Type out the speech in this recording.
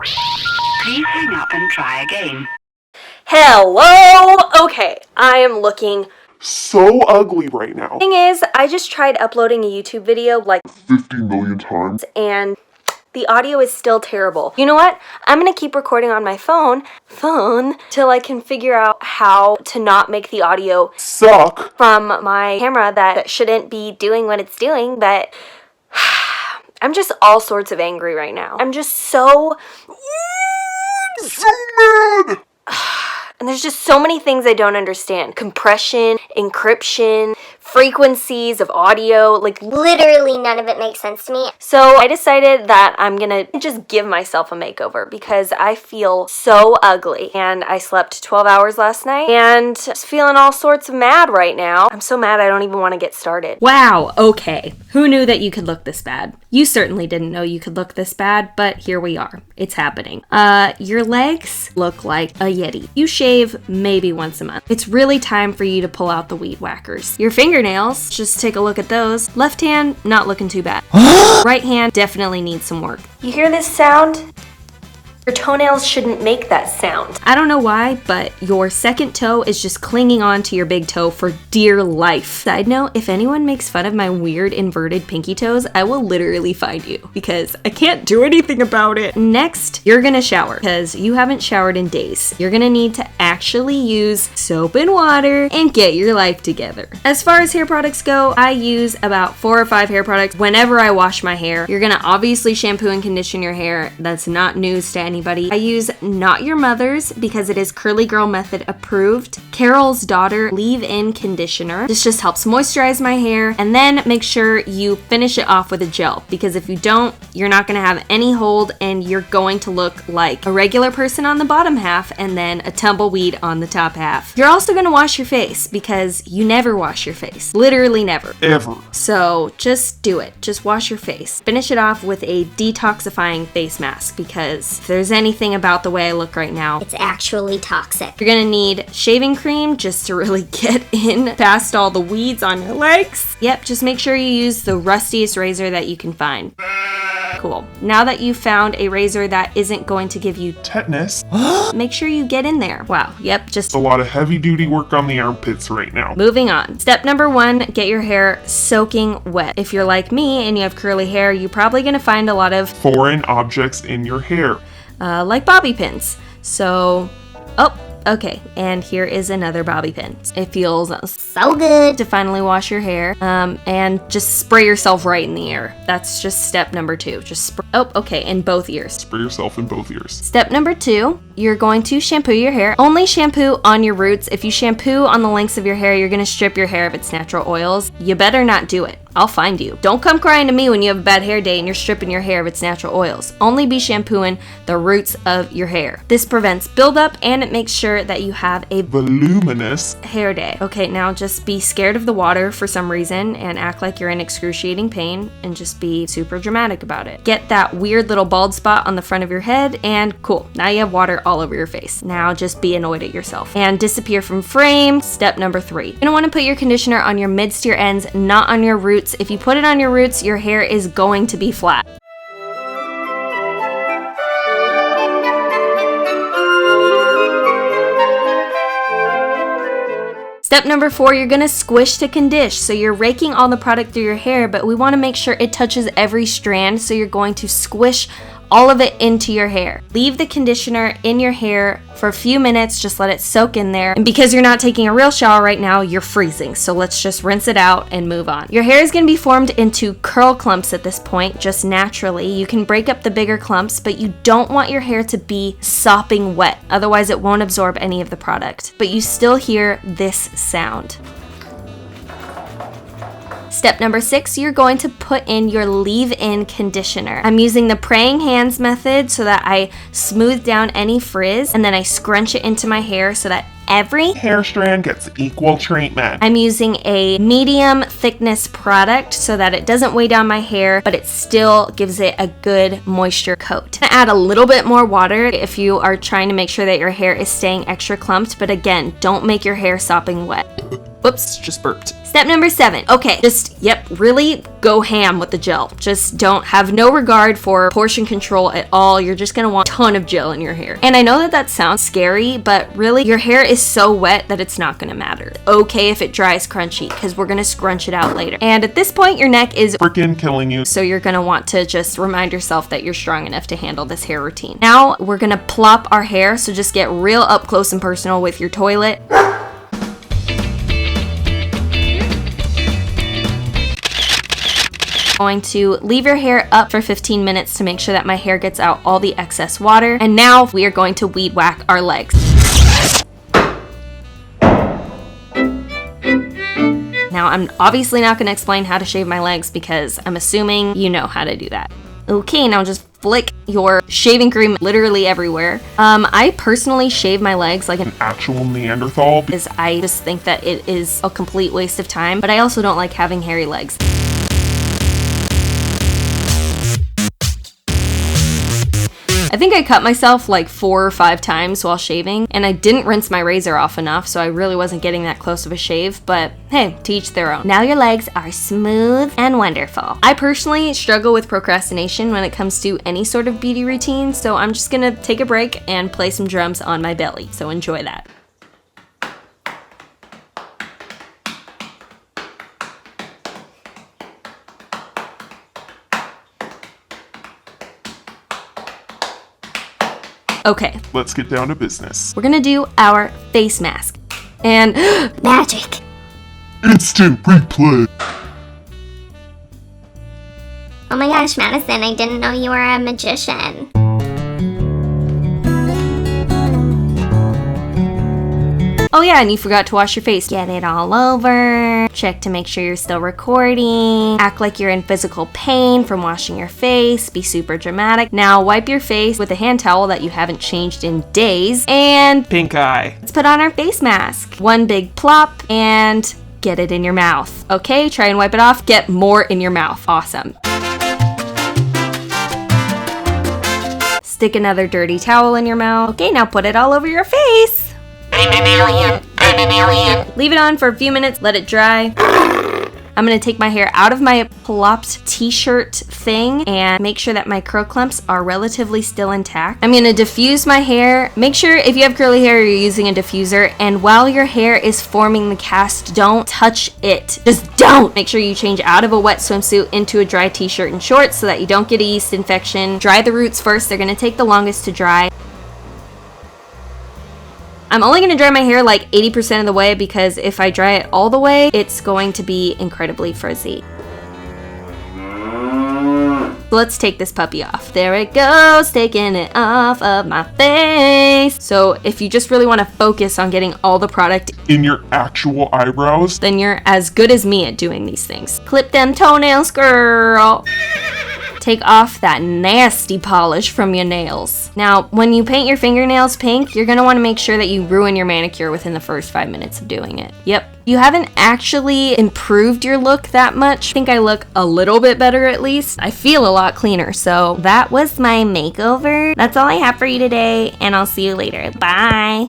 Please hang up and try again. Hello! Okay, I am looking so ugly right now. Thing is, I just tried uploading a YouTube video like 50 million times. And the audio is still terrible. You know what? I'm gonna keep recording on my phone, till I can figure out how to not make the audio suck from my camera that shouldn't be doing what it's doing, but I'm just all sorts of angry right now. I'm just so mad. And there's just so many things I don't understand. Compression, encryption, frequencies of audio, like literally none of it makes sense to me. So I decided that I'm gonna just give myself a makeover because I feel so ugly. And I slept 12 hours last night and just feeling all sorts of mad right now. I'm so mad I don't even want to get started. Wow, okay. Who knew that you could look this bad? You certainly didn't know you could look this bad, but here we are. It's happening. Your legs look like a Yeti. You shave maybe once a month. It's really time for you to pull out the weed whackers. Your fingernails, just take a look at those. Left hand, not looking too bad. Right hand definitely needs some work. You hear this sound? Your toenails shouldn't make that sound. I don't know why, but your second toe is just clinging on to your big toe for dear life. Side note, if anyone makes fun of my weird inverted pinky toes, I will literally find you because I can't do anything about it. Next, you're gonna shower because you haven't showered in days. You're gonna need to actually use soap and water and get your life together. As far as hair products go, I use about 4 or 5 hair products whenever I wash my hair. You're gonna obviously shampoo and condition your hair. That's not news to anybody. I use Not Your Mother's because it is Curly Girl Method approved. Carol's Daughter leave-in conditioner. This just helps moisturize my hair, and then make sure you finish it off with a gel because if you don't, you're not going to have any hold and you're going to look like a regular person on the bottom half and then a tumbleweed on the top half. You're also going to wash your face because you never wash your face. Literally never. Ever. So just do it. Just wash your face. Finish it off with a detoxifying face mask because if there's anything about the way I look right now, It's actually toxic. you're gonna need shaving cream just to really get in past all the weeds on your legs. Yep, just make sure you use the rustiest razor that you can find. Cool. Now that you've found a razor that isn't going to give you Tetanus. make sure you get in there. Wow, yep, just A lot of heavy duty work on the armpits right now. moving on. Step number 1, get your hair soaking wet. If you're like me and you have curly hair, you're probably gonna find a lot of Foreign objects in your hair. like bobby pins. So, oh, okay, and here is another bobby pin. It feels so good to finally wash your hair, and just spray yourself right in the ear. That's just step number 2. Just spray, oh, okay, in both ears. Spray yourself in both ears. Step number 2, you're going to shampoo your hair. Only shampoo on your roots. If you shampoo on the lengths of your hair, you're gonna strip your hair of its natural oils. You better not do it. I'll find you. Don't come crying to me when you have a bad hair day and you're stripping your hair of its natural oils. Only be shampooing the roots of your hair. This prevents buildup and it makes sure that you have a Voluminous hair day. Okay, now just be scared of the water for some reason and act like you're in excruciating pain and just be super dramatic about it. Get that weird little bald spot on the front of your head and cool. Now you have water all over your face. Now just be annoyed at yourself and disappear from frame. Step number 3. You're gonna want to put your conditioner on your mid to your ends, not on your roots. If you put it on your roots, your hair is going to be flat. Step number 4, you're gonna squish to condition. So you're raking all the product through your hair, but we wanna make sure it touches every strand, so you're going to squish all of it into your hair. Leave the conditioner in your hair for a few minutes, just let it soak in there. And because you're not taking a real shower right now, you're freezing. So let's just rinse it out and move on. Your hair is gonna be formed into curl clumps at this point, just naturally. You can break up the bigger clumps, but you don't want your hair to be sopping wet. Otherwise it won't absorb any of the product. But you still hear this sound. Step number 6, you're going to put in your leave-in conditioner. I'm using the praying hands method so that I smooth down any frizz and then I scrunch it into my hair so that every hair strand gets equal treatment. I'm using a medium thickness product so that it doesn't weigh down my hair, but it still gives it a good moisture coat. I'm gonna add a little bit more water if you are trying to make sure that your hair is staying extra clumped, but again, don't make your hair sopping wet. Whoops, just burped. Step number 7. Okay, really go ham with the gel. Just don't have no regard for portion control at all. You're just gonna want a ton of gel in your hair. And I know that that sounds scary, but really, your hair is so wet that it's not gonna matter. Okay if it dries crunchy, because we're gonna scrunch it out later. And at this point, your neck is Freaking killing you. so you're gonna want to just remind yourself that you're strong enough to handle this hair routine. Now, we're gonna plop our hair, so just get real up close and personal with your toilet. Going to leave your hair up for 15 minutes to make sure that my hair gets out all the excess water. And now we are going to weed whack our legs. Now, I'm obviously not going to explain how to shave my legs because I'm assuming you know how to do that. Okay, now just flick your shaving cream literally everywhere. I personally shave my legs like an Actual Neanderthal. because I just think that it is a complete waste of time, but I also don't like having hairy legs. I think I cut myself like 4 or 5 times while shaving, and I didn't rinse my razor off enough, so I really wasn't getting that close of a shave, but hey, to each their own. Now your legs are smooth and wonderful. I personally struggle with procrastination when it comes to any sort of beauty routine, so I'm just gonna take a break and play some drums on my belly, so enjoy that. Okay, Let's get down to business. we're gonna do our face mask. And Magic. Instant replay. Oh my gosh, Madison, I didn't know you were a magician. oh yeah, and you forgot to wash your face. Get it all over. Check to make sure you're still recording. Act like you're in physical pain from washing your face. Be super dramatic. Now wipe your face with a hand towel that you haven't changed in days. And Pink eye. let's put on our face mask. One big plop and get it in your mouth. Okay, try and wipe it off. Get more in your mouth. Awesome. Stick another dirty towel in your mouth. Okay, now put it all over your face. Leave it on for a few minutes, let it dry. I'm gonna take my hair out of my plopped t-shirt thing and make sure that my curl clumps are relatively still intact. I'm gonna diffuse my hair. Make sure if you have curly hair, you're using a diffuser. And while your hair is forming the cast, don't touch it. Just don't! Make sure you change out of a wet swimsuit into a dry t-shirt and shorts so that you don't get a yeast infection. Dry the roots first. They're gonna take the longest to dry. I'm only going to dry my hair like 80% of the way because if I dry it all the way, it's going to be incredibly frizzy. Let's take this puppy off. There it goes, taking it off of my face. So if you just really want to focus on getting all the product, In your actual eyebrows. then you're as good as me at doing these things. Clip them toenails, girl. Take off that nasty polish from your nails. Now, when you paint your fingernails pink, you're gonna wanna make sure that you ruin your manicure within the first 5 minutes of doing it. Yep. You haven't actually improved your look that much. I think I look a little bit better at least. I feel a lot cleaner, so that was my makeover. That's all I have for you today, and I'll see you later. Bye.